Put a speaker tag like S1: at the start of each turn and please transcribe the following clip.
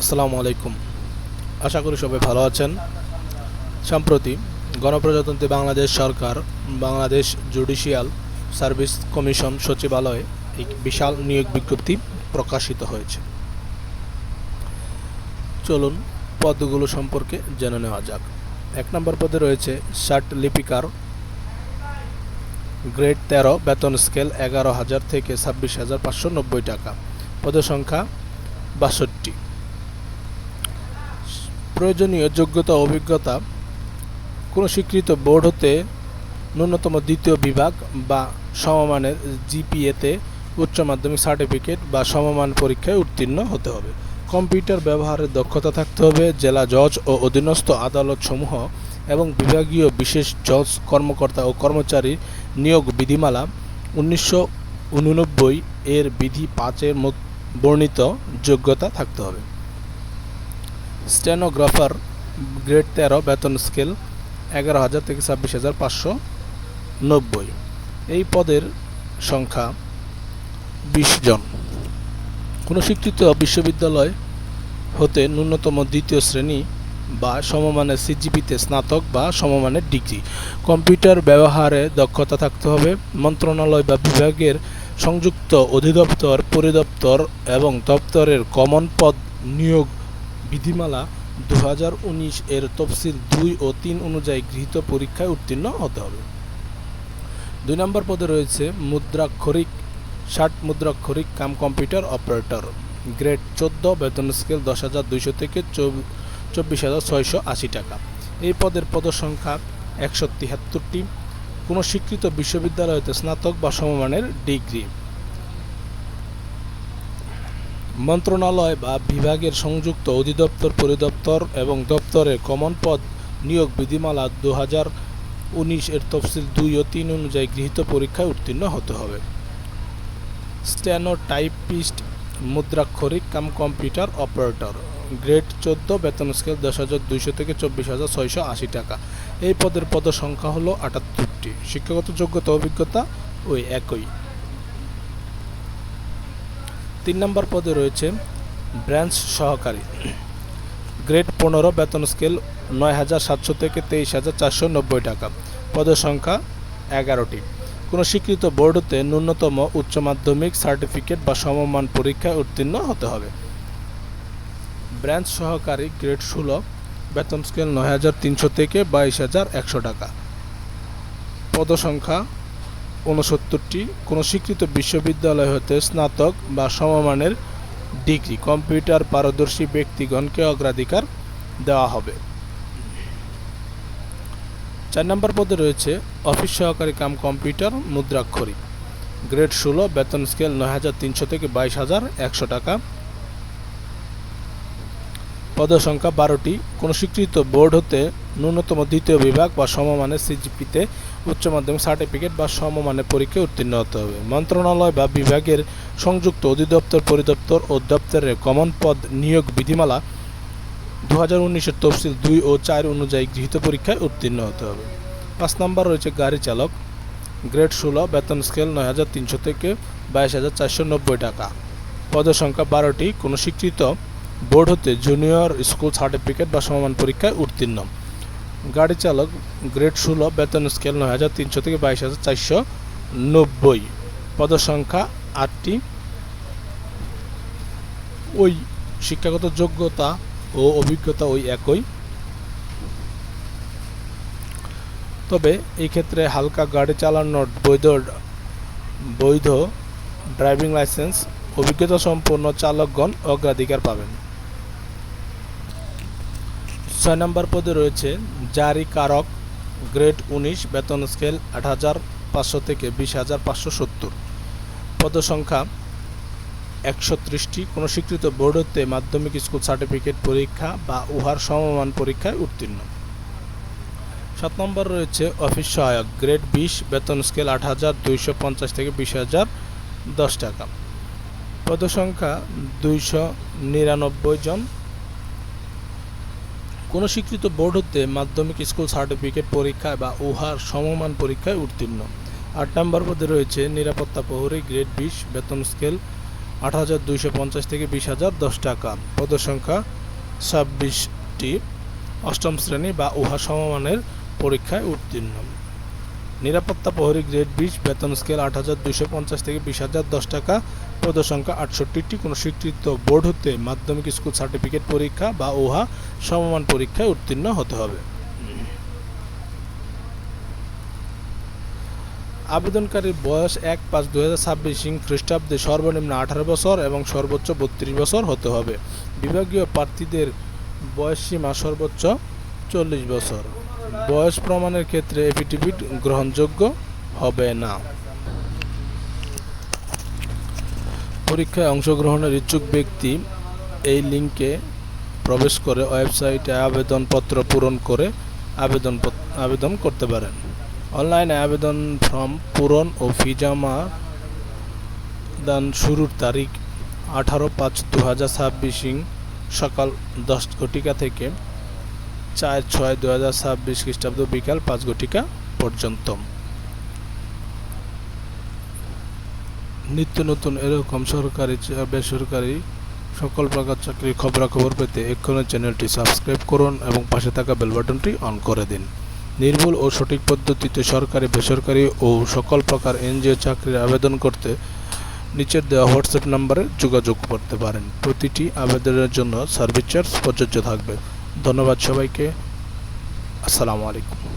S1: আসসালামু আলাইকুম। আশা করি সবাই ভালো আছেন। সম্প্রতি গণপ্রজাতন্ত্রী বাংলাদেশ সরকার বাংলাদেশ জুডিশিয়াল সার্ভিস কমিশন সচিবালয়ে এক বিশাল নিয়োগ বিজ্ঞপ্তি প্রকাশিত হয়েছে। চলুন পদগুলো সম্পর্কে জেনে নেওয়া যাক। 1 নম্বর পদে রয়েছে ষাট লিপিকার, গ্রেড 13, বেতন স্কেল 11,000 থেকে 26,590 টাকা, পদের সংখ্যা 62। প্রয়োজনীয় যোগ্যতা ও অভিজ্ঞতা: কোনো স্বীকৃত বোর্ড হতে ন্যূনতম দ্বিতীয় বিভাগ বা সমমানের জিপিএতে উচ্চ মাধ্যমিক সার্টিফিকেট বা সমমান পরীক্ষায় উত্তীর্ণ হতে হবে। কম্পিউটার ব্যবহারের দক্ষতা থাকতে হবে। জেলা জজ ও অধীনস্থ আদালতসমূহ এবং বিভাগীয় বিশেষ জজ কর্মকর্তা ও কর্মচারী নিয়োগ বিধিমালা 1989 এর বিধি 5 বর্ণিত যোগ্যতা থাকতে হবে। স্টেনোগ্রাফার, গ্রেড 13, বেতন স্কেল 11,000 থেকে 26,590। এই পদের সংখ্যা 20 জন। কোনো স্বীকৃত বিশ্ববিদ্যালয় হতে ন্যূনতম দ্বিতীয় শ্রেণী বা সমমানের সিজিপিতে স্নাতক বা সমমানের ডিগ্রি। কম্পিউটার ব্যবহারে দক্ষতা থাকতে হবে। মন্ত্রণালয় বা বিভাগের সংযুক্ত অধিদপ্তর, পরিদপ্তর এবং দপ্তরের কমন পদ নিয়োগ বিধিমালা 2019 এর তফসিল 2 ও 3 অনুযায়ী গৃহীত পরীক্ষায় উত্তীর্ণ হতে হবে। 2 নম্বর পদে রয়েছে মুদ্রাক্ষরিক, 60 মুদ্রাক্ষরিক কাম কম্পিউটার অপারেটর, গ্রেড 14, বেতন স্কেল 10,200 থেকে 24,680 টাকা। এই পদের পদসংখ্যা 173টি। কোনো স্বীকৃত বিশ্ববিদ্যালয় হতে স্নাতক বা সমমানের ডিগ্রি। মন্ত্রণালয় বা বিভাগের সংযুক্ত অধিদপ্তর, পরিদপ্তর এবং দপ্তরের কমন পদ নিয়োগ বিধিমালা 2019 এর তফসিল 2 ও 3 অনুযায়ী গৃহীত পরীক্ষায় উত্তীর্ণ হতে হবে। স্টেনোটাইপিস্ট, মুদ্রাক্ষরিক কাম কম্পিউটার অপারেটর, গ্রেড 14, বেতন স্কেল 10,200 থেকে 24,680 টাকা। এই পদের পদসংখ্যা হলো 78টি। শিক্ষাগত যোগ্যতা অভিজ্ঞতা ওই একই। 3 নম্বর পদে রয়েছে ব্রাঞ্চ সহকারী, গ্রেড 15, বেতন স্কেল 9,700 থেকে 23,490 টাকা, পদের সংখ্যা 11টি। কোনো স্বীকৃত বোর্ড হতে ন্যূনতম উচ্চ মাধ্যমিক সার্টিফিকেট বা সমমান পরীক্ষায় উত্তীর্ণ হতে হবে। ব্রাঞ্চ সহকারী, গ্রেড 16, বেতন স্কেল 9,300 থেকে 22,100 টাকা, পদসংখ্যা 69টি। কোনো স্বীকৃত বিশ্ববিদ্যালয় হতে স্নাতক বা সমমানের ডিগ্রি। কম্পিউটার পারদর্শী ব্যক্তিগণকে অগ্রাধিকার দেওয়া হবে। 4 নম্বর পদে রয়েছে অফিস সহকারী কাম কম্পিউটার মুদ্রাক্ষরিক, গ্রেড 16, বেতন স্কেল 9,300 থেকে 22,100 টাকা, পদসংখ্যা 12টি। কোনো স্বীকৃত বোর্ড হতে ন্যূনতম দ্বিতীয় বিভাগ বা সমমানের সিজিপিতে উচ্চ মাধ্যমিক সার্টিফিকেট বা সমমানের পরীক্ষায় উত্তীর্ণ হতে হবে। মন্ত্রণালয় বা বিভাগের সংযুক্ত অধিদপ্তর, পরিদপ্তর ও দপ্তরের কমন পদ নিয়োগ বিধিমালা 2019 এর তফসিল 2 ও 4 অনুযায়ী গৃহীত পরীক্ষায় উত্তীর্ণ হতে হবে। 5 নম্বর রয়েছে গাড়ি চালক, গ্রেড 16, বেতন স্কেল 9,300 থেকে 22,490 টাকা, পদের সংখ্যা 12টি। কোনো স্বীকৃত বোর্ড হতে জুনিয়র স্কুল সার্টিফিকেট বা সমমান পরীক্ষায় উত্তীর্ণ। গাড়ি চালক, গ্রেড 16, বেতন স্কেল 9,300 থেকে 22,490, পদের সংখ্যা 8টি। ওই শিক্ষাগত যোগ্যতা ও অভিজ্ঞতা ওই একই, তবে এই ক্ষেত্রে হালকা গাড়ি চালানোর বৈধ ড্রাইভিং লাইসেন্স অভিজ্ঞতা সম্পন্ন চালকগণ অগ্রাধিকার পাবেন। 6 নম্বর পদে রয়েছে জারিকারক, গ্রেড 19, বেতন স্কেল 8,500 থেকে 20,570, পদসংখ্যা 130টি। কোনো স্বীকৃত বোর্ড হতে মাধ্যমিক স্কুল সার্টিফিকেট পরীক্ষা বা উহার সমমান পরীক্ষায় উত্তীর্ণ। 7 নম্বর রয়েছে অফিস সহায়ক, গ্রেড 20, বেতন স্কেল 8,250 থেকে 20,010 টাকা, পদসংখ্যা 299 জন। কোনো স্বীকৃত বোর্ড হতে মাধ্যমিক স্কুল সার্টিফিকেট পরীক্ষা বা উহার সমমান পরীক্ষায় উত্তীর্ণ। 8 নম্বর পদে রয়েছে নিরাপত্তা প্রহরী, গ্রেড 20, বেতন স্কেল 18,250 থেকে 20,010 টাকা। পদসংখ্যা 26টি। অষ্টম শ্রেণী বা উহা সমমানের পরীক্ষায় উত্তীর্ণ। নিরাপত্তা প্রহরী গ্রেড 20, বেতন স্কেল 8,250 থেকে 20,010 টাকা। পদসংখ্যা 68টি। কোনো স্বীকৃত বোর্ড হতে মাধ্যমিক স্কুল সার্টিফিকেট পরীক্ষা বা উহা সমমান পরীক্ষায় উত্তীর্ণ হতে হবে। আবেদনকারীর বয়স 1/5/2026 খ্রিস্টাব্দে সর্বনিম্ন 18 বছর এবং সর্বোচ্চ 32 বছর হতে হবে। বিভাগীয় প্রার্থীদের বয়সসীমা সর্বোচ্চ 40 বছর। বয়স প্রমাণের ক্ষেত্রে এফিডেভিট গ্রহণযোগ্য হবে না। পরীক্ষায় অংশগ্রহণের ইচ্ছুক ব্যক্তি এই লিঙ্কে প্রবেশ করে ওয়েবসাইটে আবেদনপত্র পূরণ করে আবেদন করতে পারেন। অনলাইনে আবেদন ফর্ম পূরণ ও ফি জমা দান শুরুর তারিখ 18/5/2026 সকাল 10 ঘটিকা থেকে 4/6/2026 খ্রিস্টাব্দ বিকাল 5 ঘটিকা পর্যন্ত। নিত্য নতুন এরকম সরকারি বেসরকারি সকল প্রকার চাকরির খবরাখবর পেতে এক্ষুনি চ্যানেলটি সাবস্ক্রাইব করুন এবং পাশে থাকা বেল বাটনটি অন করে দিন। নির্ভুল ও সঠিক পদ্ধতিতে সরকারি বেসরকারি ও সকল প্রকার এনজিও চাকরির আবেদন করতে নিচের দেওয়া হোয়াটসঅ্যাপ নম্বরে যোগাযোগ করতে পারেন। প্রতিটি আবেদনের জন্য সার্ভিস চার্জ প্রযোজ্য থাকবে। ধন্যবাদ সবাইকে। আসসালামু আলাইকুম।